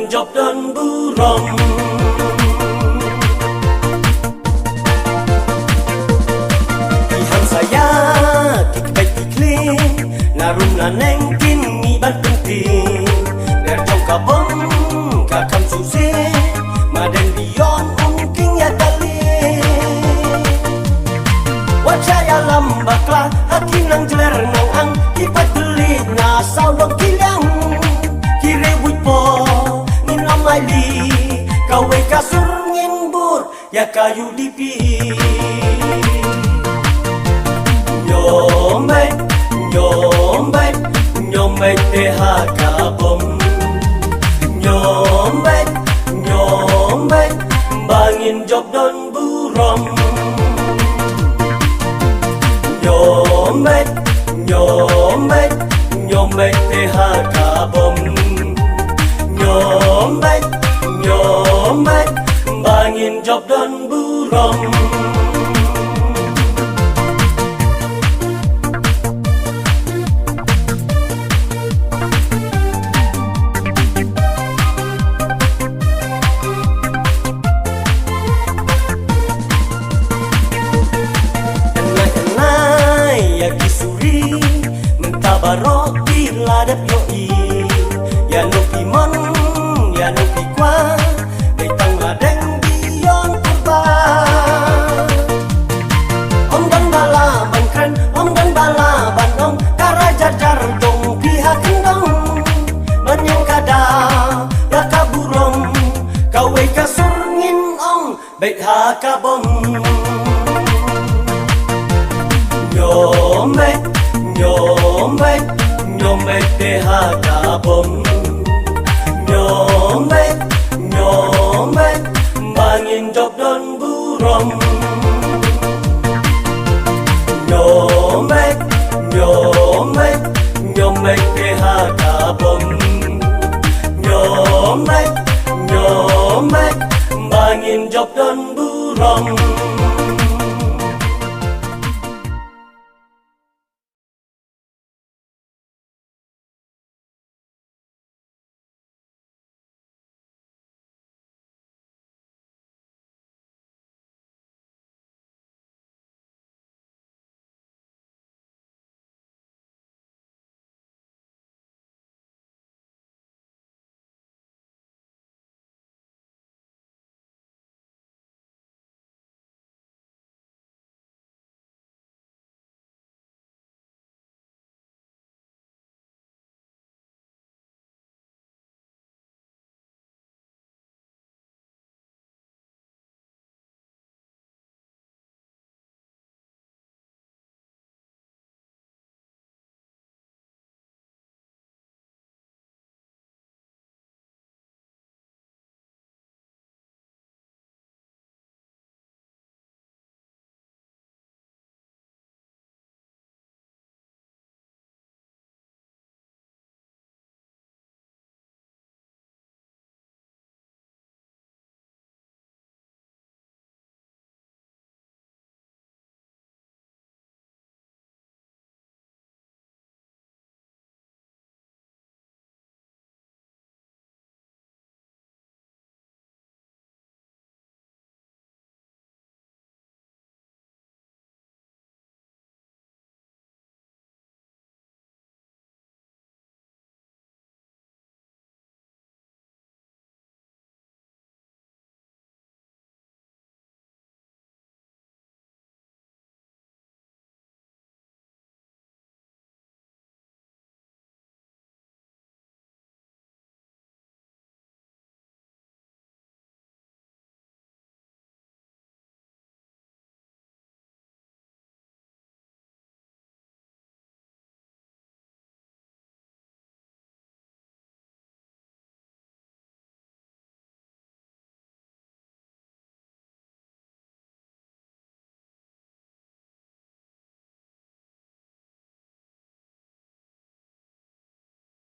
Bangin job dan buram. Ihan saya kikbay kikling narum na neng kini ban penting ner jong kabong kakam susi maden dion ungking ya tali wajaya lambaklah hati nang jeler nang ang ipat beli na sawang kilang kire wipo ninamai li kawe kasur nginbur ya kayu dipi nyombet nyombet nyombet THK bom nyombet nyombet bangin job dan buram nyombet nyombet nyombet THK bom nyombet nyombet bangin job dan buram. Barok biladap yoi ya no pimon ya no pikwa datang ladeng dion kurba om dan bala bangkren om dan bala bandong karajar jar dong pihak kendong menyang kada ya kaburong kawe kasur ngin ong bait hakabom nyombet nyombet nyombet THK bom nyombet nyombet bangin job dan buram nyombet nyombet nyombet THK bom nyombet nyombet bangin job dan buram.